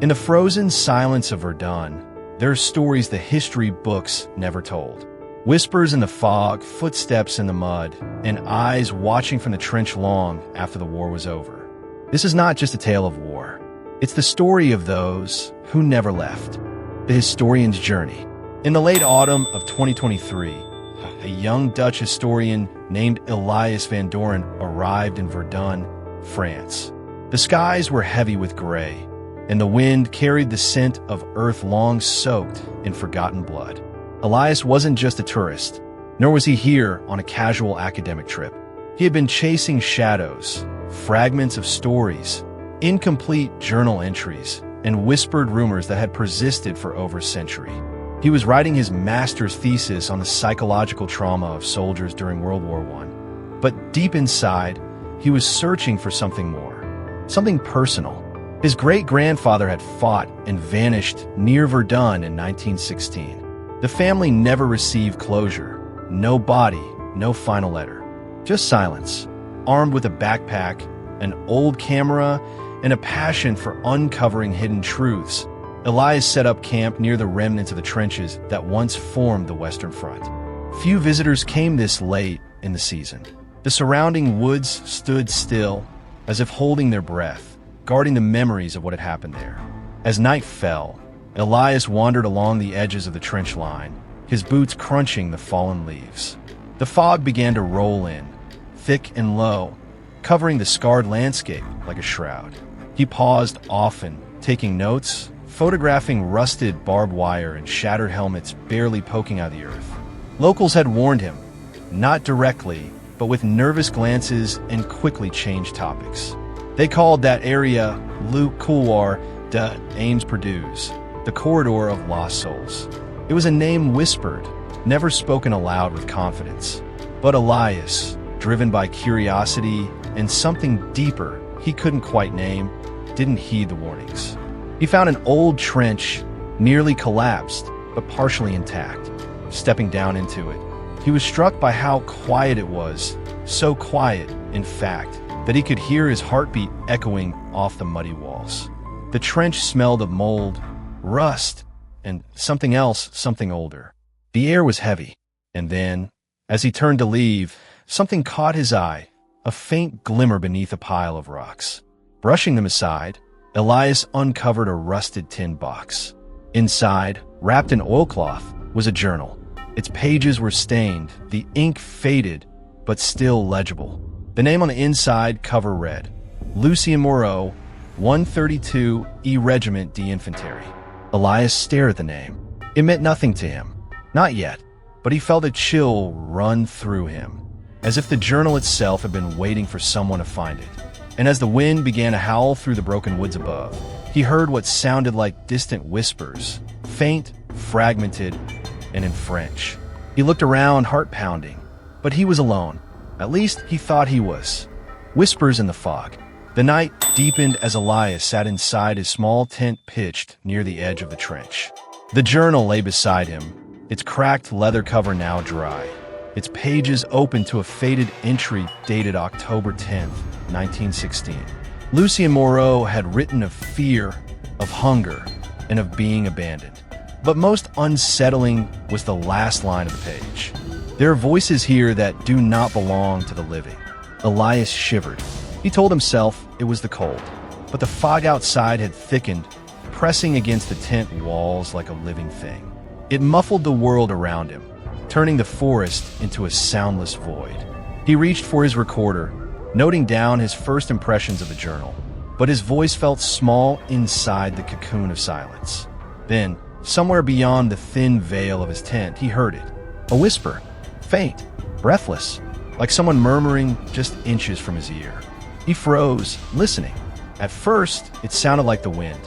In the frozen silence of Verdun, there are stories the history books never told. Whispers in the fog, footsteps in the mud, and eyes watching from the trench long after the war was over. This is not just a tale of war. It's the story of those who never left. The historian's journey. In the late autumn of 2023, a young Dutch historian named Elias van Doren arrived in Verdun, France. The skies were heavy with gray, and the wind carried the scent of earth long soaked in forgotten blood. Elias wasn't just a tourist, nor was he here on a casual academic trip. He had been chasing shadows, fragments of stories, incomplete journal entries, and whispered rumors that had persisted for over a century. He was writing his master's thesis on the psychological trauma of soldiers during World War I. But deep inside, he was searching for something more, something personal. His great-grandfather had fought and vanished near Verdun in 1916. The family never received closure. No body, no final letter. Just silence. Armed with a backpack, an old camera, and a passion for uncovering hidden truths, Elias set up camp near the remnants of the trenches that once formed the Western Front. Few visitors came this late in the season. The surrounding woods stood still, as if holding their breath, guarding the memories of what had happened there. As night fell, Elias wandered along the edges of the trench line, his boots crunching the fallen leaves. The fog began to roll in, thick and low, covering the scarred landscape like a shroud. He paused often, taking notes, photographing rusted barbed wire and shattered helmets barely poking out of the earth. Locals had warned him, not directly, but with nervous glances and quickly changed topics. They called that area Le Couloir des Âmes Perdues, the corridor of lost souls. It was a name whispered, never spoken aloud with confidence. But Elias, driven by curiosity and something deeper he couldn't quite name, didn't heed the warnings. He found an old trench, nearly collapsed, but partially intact. Stepping down into it, he was struck by how quiet it was, so quiet, in fact, that he could hear his heartbeat echoing off the muddy walls. The trench smelled of mold, rust, and something else, something older. The air was heavy, and then, as he turned to leave, something caught his eye, a faint glimmer beneath a pile of rocks. Brushing them aside, Elias uncovered a rusted tin box. Inside, wrapped in oilcloth, was a journal. Its pages were stained, the ink faded, but still legible. The name on the inside cover read, Lucien Moreau, 132 E Regiment d'Infanterie. Elias stared at the name. It meant nothing to him. Not yet, but he felt a chill run through him, as if the journal itself had been waiting for someone to find it. And as the wind began to howl through the broken woods above, he heard what sounded like distant whispers, faint, fragmented, and in French. He looked around, heart pounding, but he was alone. At least he thought he was. Whispers in the fog. The night deepened as Elias sat inside his small tent pitched near the edge of the trench. The journal lay beside him, its cracked leather cover now dry, its pages open to a faded entry dated October 10th, 1916. Lucien Moreau had written of fear, of hunger, and of being abandoned. But most unsettling was the last line of the page. There are voices here that do not belong to the living. Elias shivered. He told himself it was the cold, but the fog outside had thickened, pressing against the tent walls like a living thing. It muffled the world around him, turning the forest into a soundless void. He reached for his recorder, noting down his first impressions of the journal, but his voice felt small inside the cocoon of silence. Then, somewhere beyond the thin veil of his tent, he heard it. A whisper, faint, breathless, like someone murmuring just inches from his ear. He froze, listening. At first, it sounded like the wind,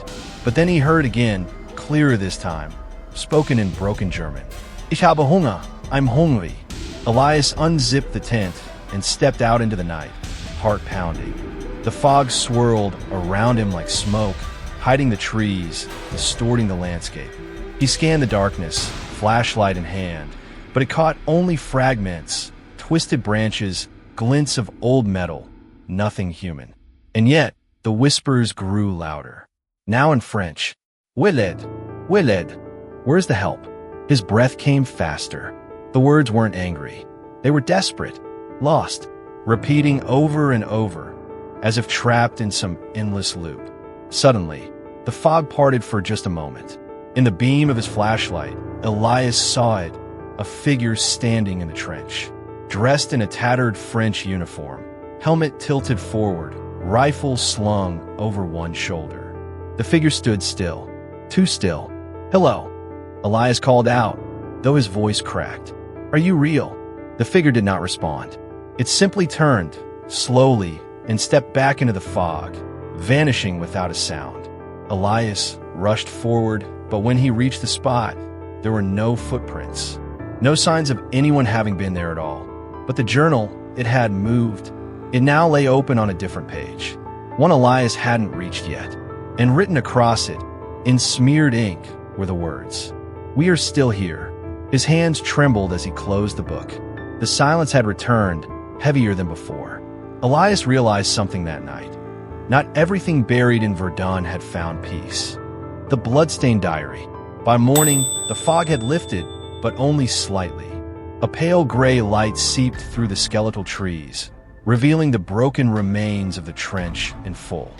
but then he heard again, clearer this time, spoken in broken German. Ich habe Hunger, I'm hungry. Elias unzipped the tent and stepped out into the night, heart pounding. The fog swirled around him like smoke, hiding the trees, distorting the landscape. He scanned the darkness, flashlight in hand, but it caught only fragments, twisted branches, glints of old metal, nothing human. And yet, the whispers grew louder. now in French. Willed, Willed, where's the help? His breath came faster. The words weren't angry. They were desperate, lost, repeating over and over, as if trapped in some endless loop. Suddenly, the fog parted for just a moment. In the beam of his flashlight, Elias saw it, a figure standing in the trench, dressed in a tattered French uniform, helmet tilted forward, rifle slung over one shoulder. The figure stood still, too still. "Hello," Elias called out, though his voice cracked. "Are you real?" The figure did not respond. It simply turned, slowly, and stepped back into the fog, vanishing without a sound. Elias rushed forward, but when he reached the spot, there were no footprints. No signs of anyone having been there at all. But the journal, it had moved. It now lay open on a different page, one Elias hadn't reached yet, and written across it, in smeared ink, were the words, "We are still here." His hands trembled as he closed the book. The silence had returned, heavier than before. Elias realized something that night. Not everything buried in Verdun had found peace. The bloodstained diary. By morning, the fog had lifted, but only slightly. A pale gray light seeped through the skeletal trees, revealing the broken remains of the trench in full.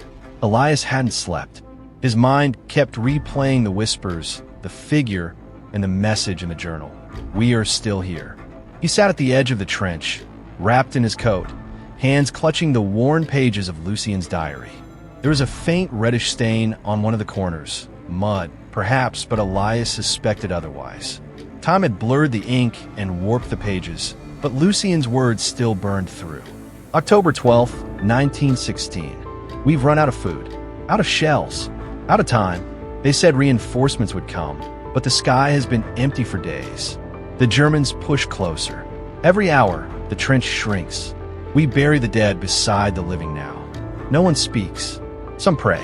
Elias hadn't slept. His mind kept replaying the whispers, the figure, and the message in the journal. "We are still here." He sat at the edge of the trench, wrapped in his coat, hands clutching the worn pages of Lucien's diary. There was a faint reddish stain on one of the corners. Mud, perhaps, but Elias suspected otherwise. Time had blurred the ink and warped the pages, but Lucien's words still burned through. October 12th, 1916. "We've run out of food, out of shells, out of time. They said reinforcements would come, but the sky has been empty for days. The Germans push closer. Every hour, the trench shrinks. We bury the dead beside the living now. No one speaks. Some pray,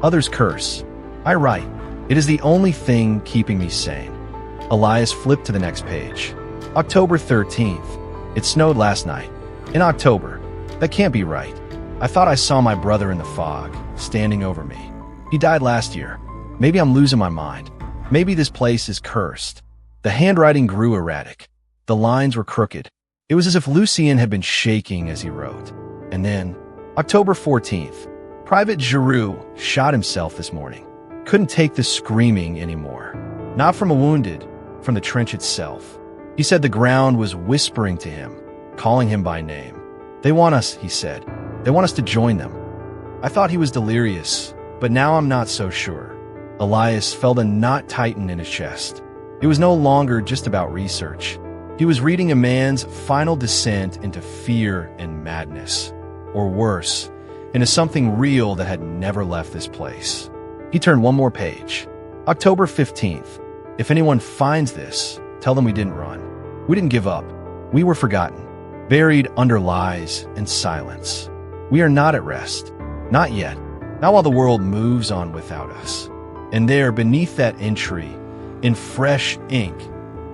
others curse. I write. It is the only thing keeping me sane." Elias flipped to the next page. October 13th. "It snowed last night. In October. That can't be right. I thought I saw my brother in the fog, standing over me. He died last year. Maybe I'm losing my mind. Maybe this place is cursed." The handwriting grew erratic. The lines were crooked. It was as if Lucien had been shaking as he wrote. And then, October 14th. "Private Giroux shot himself this morning. Couldn't take the screaming anymore. Not from a wounded, from the trench itself. He said the ground was whispering to him, calling him by name. They want us, he said. They want us to join them." I thought he was delirious, but now I'm not so sure. Elias felt a knot tighten in his chest. It was no longer just about research. He was reading a man's final descent into fear and madness, or worse, into something real that had never left this place. He turned one more page. October 15th. "If anyone finds this, tell them we didn't run. We didn't give up. We were forgotten, buried under lies and silence. We are not at rest. Not yet. Not while the world moves on without us." And there, beneath that entry, in fresh ink,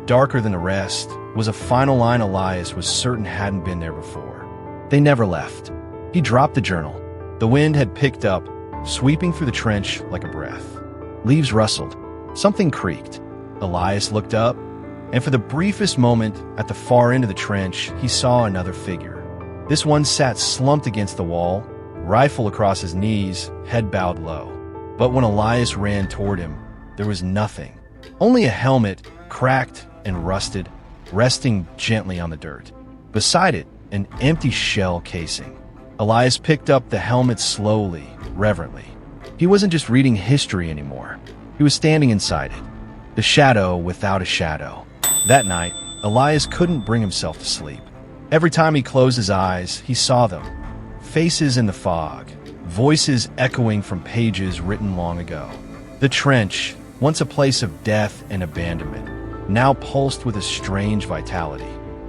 darker than the rest, was a final line Elias was certain hadn't been there before. They never left. He dropped the journal. The wind had picked up, sweeping through the trench like a breath. Leaves rustled. Something creaked. Elias looked up, and for the briefest moment, at the far end of the trench, he saw another figure. This one sat slumped against the wall, rifle across his knees, head bowed low. But when Elias ran toward him, there was nothing. Only a helmet, cracked and rusted, resting gently on the dirt. Beside it, an empty shell casing. Elias picked up the helmet slowly, reverently. He wasn't just reading history anymore. He was standing inside it. The shadow without a shadow. That night, Elias couldn't bring himself to sleep. Every time he closed his eyes, he saw them. Faces in the fog, voices echoing from pages written long ago. The trench, once a place of death and abandonment, now pulsed with a strange vitality.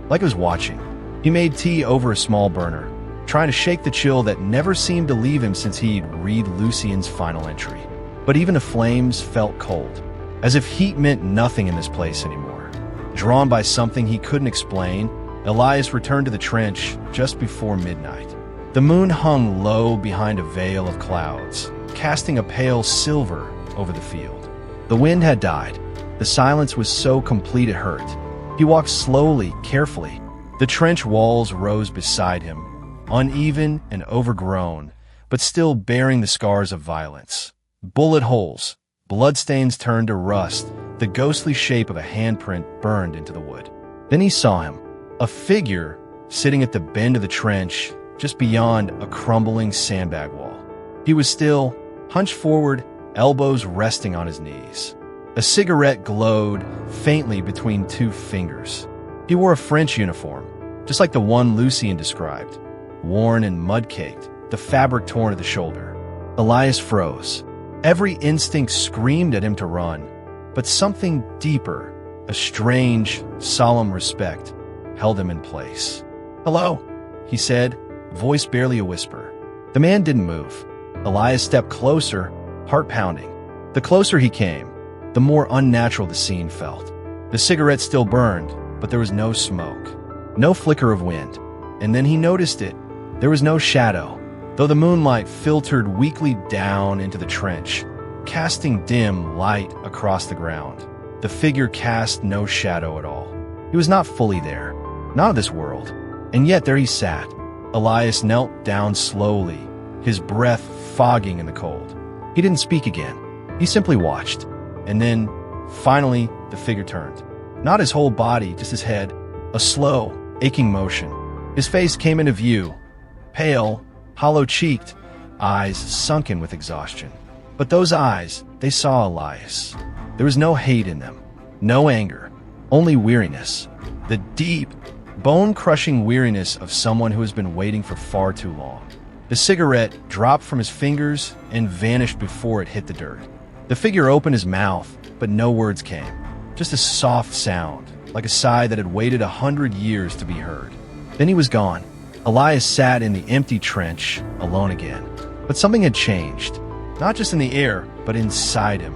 Like it was watching. He made tea over a small burner, trying to shake the chill that never seemed to leave him since he'd read Lucien's final entry. But even the flames felt cold, as if heat meant nothing in this place anymore. Drawn by something he couldn't explain, Elias returned to the trench just before midnight. The moon hung low behind a veil of clouds, casting a pale silver over the field. The wind had died. The silence was so complete it hurt. He walked slowly, carefully. The trench walls rose beside him, uneven and overgrown, but still bearing the scars of violence. Bullet holes, bloodstains turned to rust, the ghostly shape of a handprint burned into the wood. Then he saw him, a figure sitting at the bend of the trench, just beyond a crumbling sandbag wall. He was still, hunched forward, elbows resting on his knees. A cigarette glowed faintly between two fingers. He wore a French uniform, just like the one Lucien described, worn and mud-caked, the fabric torn at the shoulder. Elias froze. Every instinct screamed at him to run, but something deeper, a strange, solemn respect, held him in place. "Hello," he said, voice barely a whisper. The man didn't move. Elias stepped closer, heart pounding. The closer he came, the more unnatural the scene felt. The cigarette still burned, but there was no smoke, no flicker of wind. And then he noticed it. There was no shadow, though the moonlight filtered weakly down into the trench, casting dim light across the ground. The figure cast no shadow at all. He was not fully there, not of this world. And yet there he sat. Elias knelt down slowly, his breath fogging in the cold. He didn't speak again. He simply watched. And then, finally, the figure turned. Not his whole body, just his head. A slow, aching motion. His face came into view. Pale, hollow-cheeked, eyes sunken with exhaustion. But those eyes, they saw Elias. There was no hate in them, no anger, only weariness. The deep, bone-crushing weariness of someone who has been waiting for far too long. The cigarette dropped from his fingers and vanished before it hit the dirt. The figure opened his mouth, but no words came. Just a soft sound, like a sigh that had waited 100 years to be heard. Then he was gone. Elias sat in the empty trench, alone again. But something had changed, not just in the air, but inside him.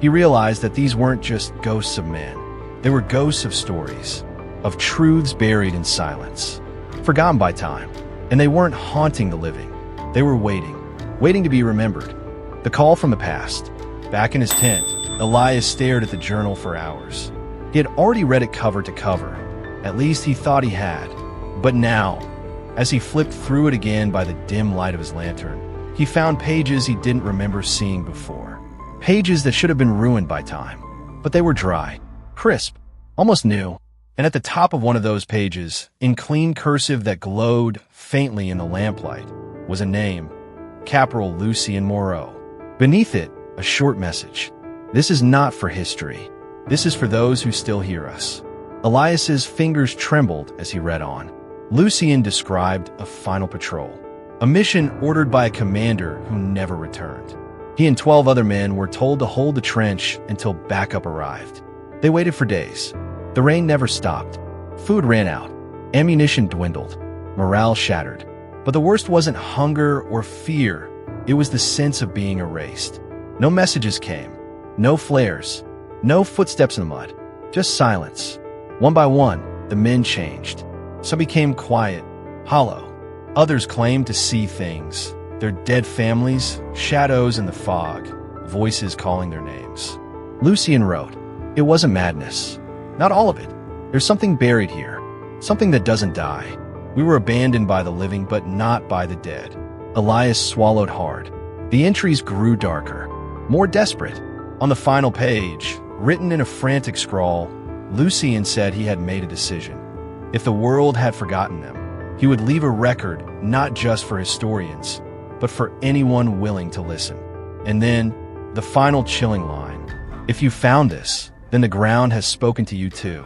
He realized that these weren't just ghosts of men. They were ghosts of stories, of truths buried in silence, forgotten by time. And they weren't haunting the living. They were waiting to be remembered. The call from the past. Back in his tent, Elias stared at the journal for hours. He had already read it cover to cover. At least he thought he had. But now, as he flipped through it again by the dim light of his lantern, he found pages he didn't remember seeing before. Pages that should have been ruined by time. But they were dry, crisp, almost new. And at the top of one of those pages, in clean cursive that glowed faintly in the lamplight, was a name, capital Lucien Moreau. Beneath it, a short message. This is not for history. This is for those who still hear us. Elias's fingers trembled as he read on. Lucien described a final patrol, a mission ordered by a commander who never returned. He and 12 other men were told to hold the trench until backup arrived. They waited for days. The rain never stopped. Food ran out. Ammunition dwindled. Morale shattered. But the worst wasn't hunger or fear. It was the sense of being erased. No messages came. No flares. No footsteps in the mud. Just silence. One by one, the men changed. Some became quiet, hollow. Others claimed to see things. Their dead families, shadows in the fog, voices calling their names. Lucien wrote, "It wasn't madness. Not all of it. There's something buried here. Something that doesn't die. We were abandoned by the living, but not by the dead." Elias swallowed hard. The entries grew darker, more desperate. On the final page, written in a frantic scrawl, Lucien said he had made a decision. If the world had forgotten them, he would leave a record not just for historians, but for anyone willing to listen. And then, the final chilling line. "If you found this, then the ground has spoken to you too.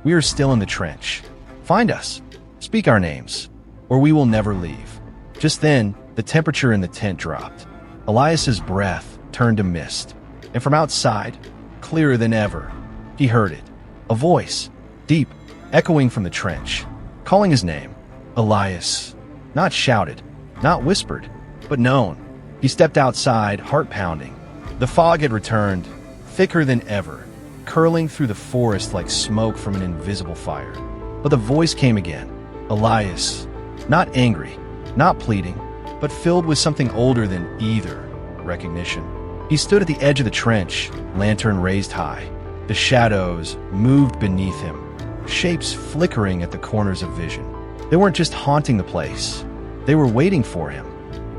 We are still in the trench. Find us. Speak our names, or we will never leave." Just then, the temperature in the tent dropped. Elias's breath turned to mist. And from outside, clearer than ever, he heard it. A voice, deep, echoing from the trench, calling his name. Elias. Not shouted, not whispered, but known. He stepped outside, heart pounding. The fog had returned, thicker than ever, curling through the forest like smoke from an invisible fire. But the voice came again. Elias. Not angry, not pleading, but filled with something older than either. recognition. He stood at the edge of the trench, lantern raised high. The shadows moved beneath him, shapes flickering at the corners of vision. They weren't just haunting the place. They were waiting for him.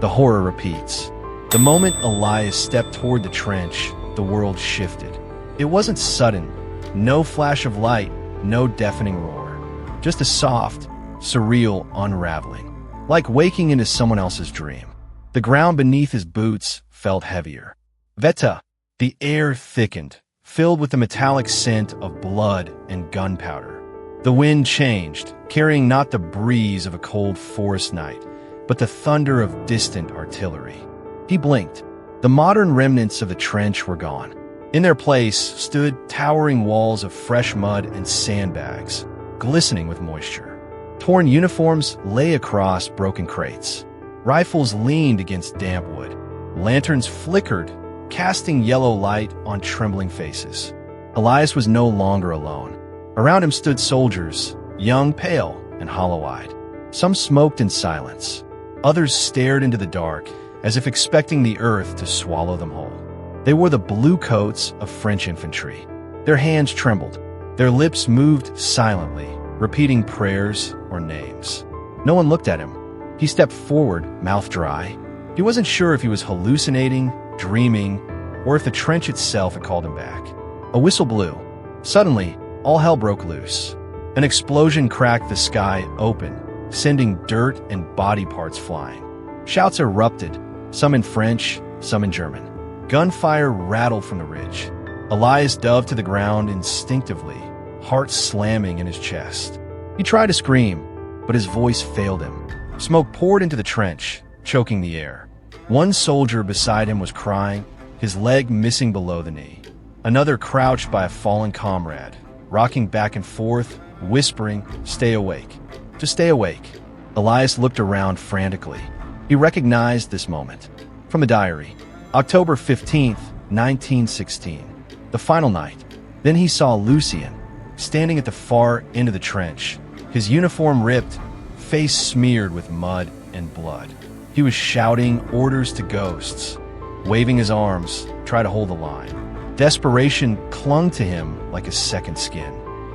The horror repeats. The moment Elias stepped toward the trench, the world shifted. It wasn't sudden. No flash of light, no deafening roar. Just a soft, surreal unraveling. Like waking into someone else's dream. The ground beneath his boots felt heavier. Veta, the air thickened, filled with the metallic scent of blood and gunpowder. The wind changed, carrying not the breeze of a cold forest night, but the thunder of distant artillery. He blinked. The modern remnants of the trench were gone. In their place stood towering walls of fresh mud and sandbags, glistening with moisture. Torn uniforms lay across broken crates. Rifles leaned against damp wood. Lanterns flickered, casting yellow light on trembling faces. Elias was no longer alone. Around him stood soldiers, young, pale, and hollow-eyed. Some smoked in silence. Others stared into the dark, as if expecting the earth to swallow them whole. They wore the blue coats of French infantry. Their hands trembled. Their lips moved silently, repeating prayers or names. No one looked at him. He stepped forward, mouth dry. He wasn't sure if he was hallucinating, dreaming, or if the trench itself had called him back. A whistle blew. Suddenly, all hell broke loose. An explosion cracked the sky open, sending dirt and body parts flying. Shouts erupted, some in French, some in German. Gunfire rattled from the ridge. Elias dove to the ground instinctively, heart slamming in his chest. He tried to scream, but his voice failed him. Smoke poured into the trench, choking the air. One soldier beside him was crying, his leg missing below the knee. Another crouched by a fallen comrade, rocking back and forth, whispering, "Stay awake. Just stay awake." Elias looked around frantically. He recognized this moment. From a diary. October 15th, 1916. The final night. Then he saw Lucien, standing at the far end of the trench, his uniform ripped, face smeared with mud and blood. He was shouting orders to ghosts, waving his arms, try to hold the line. Desperation clung to him like a second skin.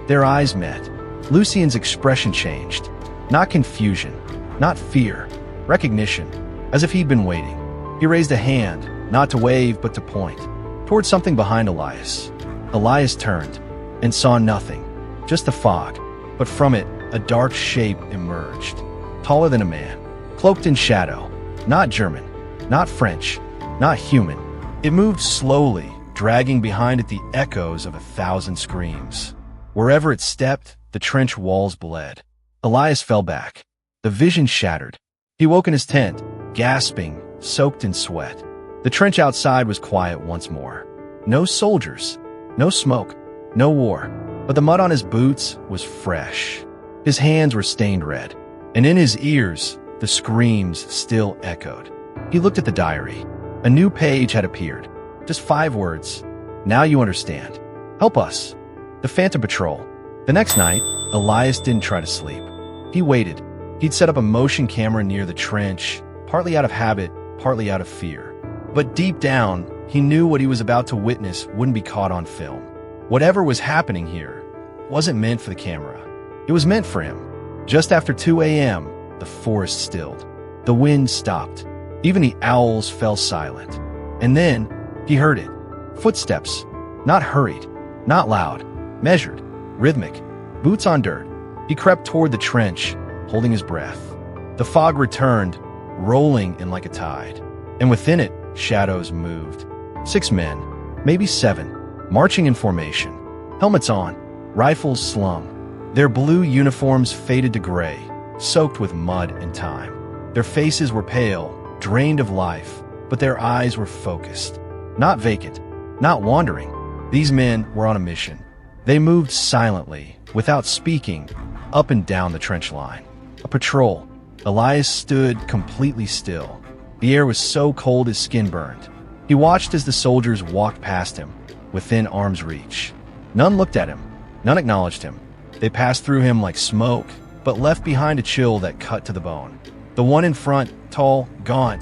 Their eyes met. Lucien's expression changed. Not confusion, not fear, recognition, as if he'd been waiting. He raised a hand, not to wave but to point, toward something behind Elias. Elias turned and saw nothing, just the fog, but from it a dark shape emerged, taller than a man, cloaked in shadow, not German, not French, not human. It moved slowly, dragging behind it the echoes of 1,000 screams. Wherever it stepped, the trench walls bled. Elias fell back. The vision shattered. He woke in his tent, gasping, soaked in sweat. The trench outside was quiet once more. No soldiers, no smoke, no war, but the mud on his boots was fresh. His hands were stained red, and in his ears, the screams still echoed. He looked at the diary. A new page had appeared. Just 5 words. Now you understand. Help us. The Phantom Patrol. The next night, Elias didn't try to sleep. He waited. He'd set up a motion camera near the trench, partly out of habit, partly out of fear. But deep down, he knew what he was about to witness wouldn't be caught on film. Whatever was happening here wasn't meant for the camera. It was meant for him. Just after 2 a.m., the forest stilled. The wind stopped. Even the owls fell silent. And then, he heard it. Footsteps. Not hurried, not loud, measured, rhythmic, boots on dirt. He crept toward the trench, holding his breath. The fog returned, rolling in like a tide. And within it, shadows moved. 6 men, maybe 7, marching in formation. Helmets on, rifles slung. Their blue uniforms faded to gray, soaked with mud and time. Their faces were pale, drained of life, but their eyes were focused. Not vacant, not wandering. These men were on a mission. They moved silently, without speaking, up and down the trench line. A patrol. Elias stood completely still. The air was so cold his skin burned. He watched as the soldiers walked past him, within arm's reach. None looked at him. None acknowledged him. They passed through him like smoke, but left behind a chill that cut to the bone. The one in front, tall, gaunt,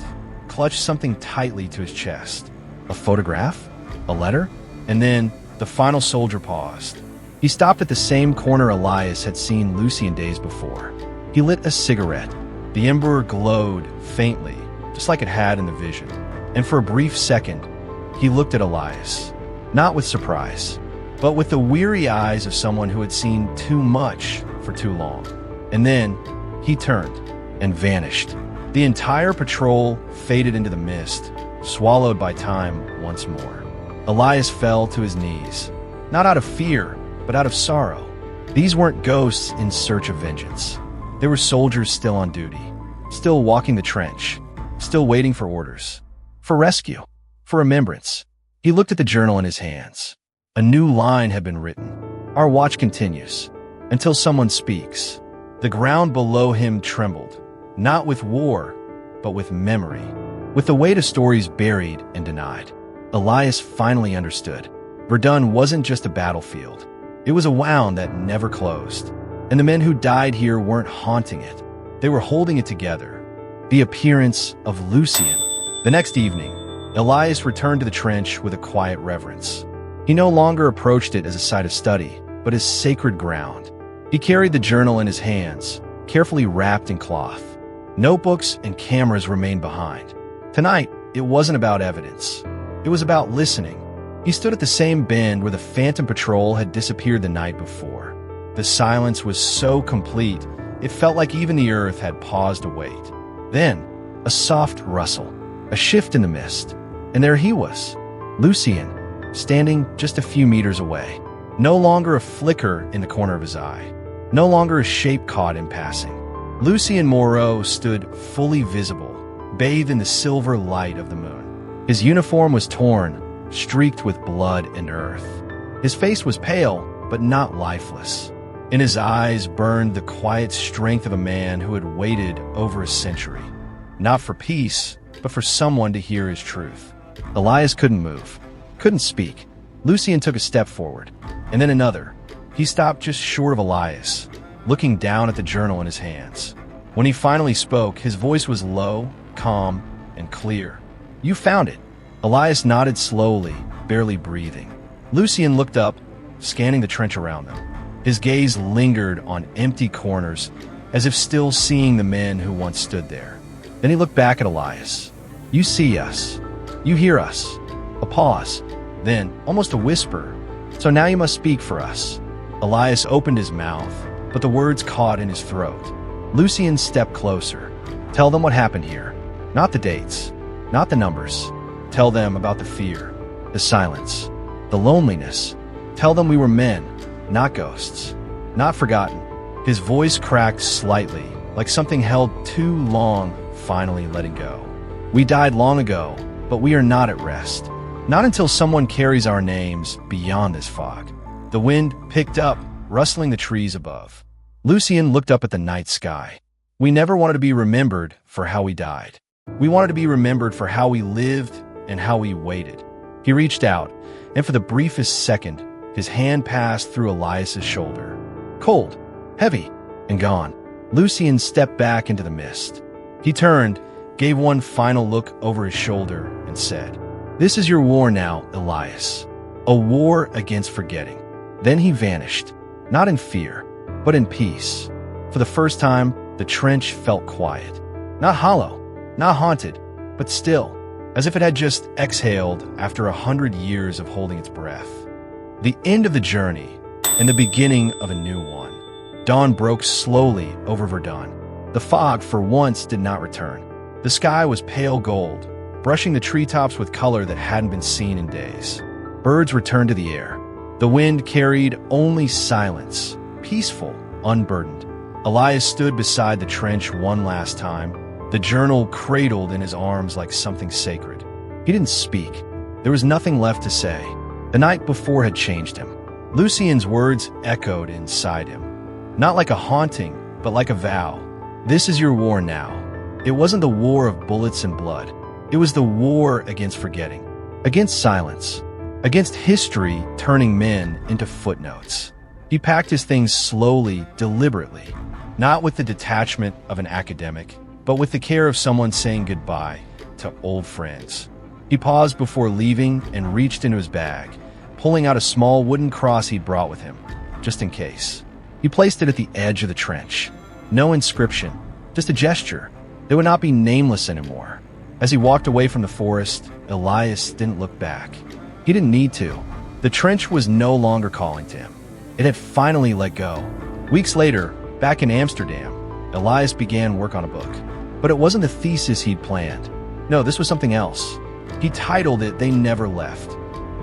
clutched something tightly to his chest. A photograph? A letter? And then the final soldier paused. He stopped at the same corner Elias had seen Lucien days before. He lit a cigarette. The ember glowed faintly, just like it had in the vision. And for a brief second, he looked at Elias, not with surprise, but with the weary eyes of someone who had seen too much for too long. And then he turned and vanished. The entire patrol faded into the mist, swallowed by time once more. Elias fell to his knees, not out of fear, but out of sorrow. These weren't ghosts in search of vengeance. They were soldiers still on duty, still walking the trench, still waiting for orders, for rescue, for remembrance. He looked at the journal in his hands. A new line had been written. Our watch continues, until someone speaks. The ground below him trembled, not with war, but with memory, with the weight of stories buried and denied. Elias finally understood. Verdun wasn't just a battlefield. It was a wound that never closed. And the men who died here weren't haunting it. They were holding it together. The appearance of Lucien. The next evening, Elias returned to the trench with a quiet reverence. He no longer approached it as a site of study, but as sacred ground. He carried the journal in his hands, carefully wrapped in cloth. Notebooks and cameras remained behind. Tonight, it wasn't about evidence. It was about listening. He stood at the same bend where the Phantom Patrol had disappeared the night before. The silence was so complete, it felt like even the earth had paused to wait. Then, a soft rustle, a shift in the mist, and there he was, Lucien, standing just a few meters away. No longer a flicker in the corner of his eye, no longer a shape caught in passing. Lucien Moreau stood fully visible, bathed in the silver light of the moon. His uniform was torn, streaked with blood and earth. His face was pale, but not lifeless. In his eyes burned the quiet strength of a man who had waited over a century. Not for peace, but for someone to hear his truth. Elias couldn't move, couldn't speak. Lucien took a step forward, and then another. He stopped just short of Elias, looking down at the journal in his hands. When he finally spoke, his voice was low, calm, and clear. You found it. Elias nodded slowly, barely breathing. Lucien looked up, scanning the trench around them. His gaze lingered on empty corners, as if still seeing the men who once stood there. Then he looked back at Elias. You see us. You hear us. A pause. Then, almost a whisper. So now you must speak for us. Elias opened his mouth, but the words caught in his throat. Lucien stepped closer. Tell them what happened here. Not the dates. Not the numbers. Tell them about the fear, the silence, the loneliness. Tell them we were men, not ghosts, not forgotten. His voice cracked slightly, like something held too long, finally letting go. We died long ago, but we are not at rest. Not until someone carries our names beyond this fog. The wind picked up, rustling the trees above. Lucien looked up at the night sky. We never wanted to be remembered for how we died. We wanted to be remembered for how we lived and how we waited. He reached out, and for the briefest second, his hand passed through Elias's shoulder. Cold, heavy, and gone. Lucien stepped back into the mist. He turned, gave one final look over his shoulder, and said, This is your war now, Elias. A war against forgetting. Then he vanished, not in fear, but in peace. For the first time, the trench felt quiet. Not hollow, not haunted, but still, as if it had just exhaled after 100 years of holding its breath. The end of the journey, and the beginning of a new one. Dawn broke slowly over Verdun. The fog, for once, did not return. The sky was pale gold, brushing the treetops with color that hadn't been seen in days. Birds returned to the air. The wind carried only silence, peaceful, unburdened. Elias stood beside the trench one last time, the journal cradled in his arms like something sacred. He didn't speak. There was nothing left to say. The night before had changed him. Lucien's words echoed inside him. Not like a haunting, but like a vow. This is your war now. It wasn't the war of bullets and blood. It was the war against forgetting, against silence, against history turning men into footnotes. He packed his things slowly, deliberately, not with the detachment of an academic, but with the care of someone saying goodbye to old friends. He paused before leaving and reached into his bag, pulling out a small wooden cross he'd brought with him, just in case. He placed it at the edge of the trench. No inscription, just a gesture. They would not be nameless anymore. As he walked away from the forest, Elias didn't look back. He didn't need to. The trench was no longer calling to him. It had finally let go. Weeks later, back in Amsterdam, Elias began work on a book. But it wasn't the thesis he'd planned. No, this was something else. He titled it They Never Left.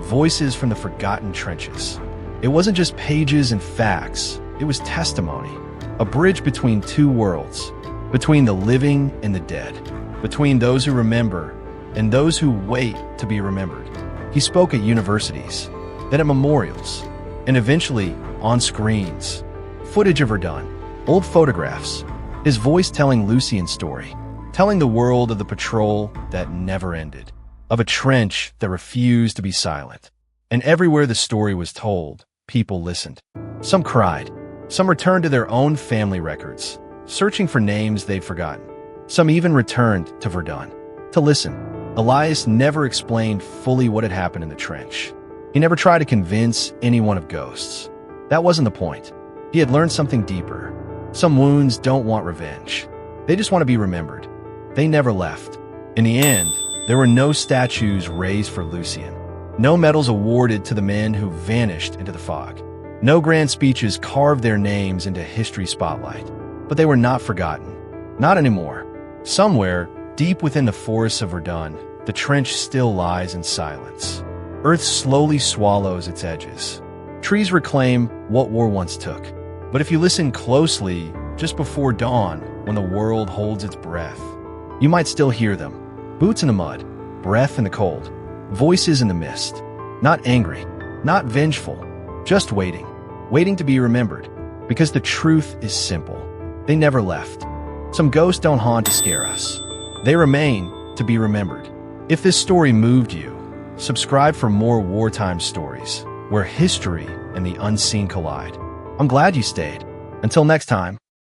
Voices from the Forgotten Trenches. It wasn't just pages and facts. It was testimony. A bridge between two worlds. Between the living and the dead. Between those who remember and those who wait to be remembered. He spoke at universities, then at memorials, and eventually on screens. Footage of Verdun, old photographs, his voice telling Lucien's story, telling the world of the patrol that never ended, of a trench that refused to be silent. And everywhere the story was told, people listened. Some cried. Some returned to their own family records, searching for names they'd forgotten. Some even returned to Verdun to listen. Elias never explained fully what had happened in the trench. He never tried to convince anyone of ghosts. That wasn't the point. He had learned something deeper. Some wounds don't want revenge. They just want to be remembered. They never left. In the end, there were no statues raised for Lucien. No medals awarded to the men who vanished into the fog. No grand speeches carved their names into history's spotlight. But they were not forgotten. Not anymore. Somewhere, deep within the forests of Verdun, the trench still lies in silence. Earth slowly swallows its edges. Trees reclaim what war once took. But if you listen closely, just before dawn, when the world holds its breath, you might still hear them. Boots in the mud, breath in the cold, voices in the mist. Not angry, not vengeful, just waiting. Waiting to be remembered. Because the truth is simple. They never left. Some ghosts don't haunt to scare us. They remain to be remembered. If this story moved you, subscribe for more wartime stories, where history and the unseen collide. I'm glad you stayed. Until next time.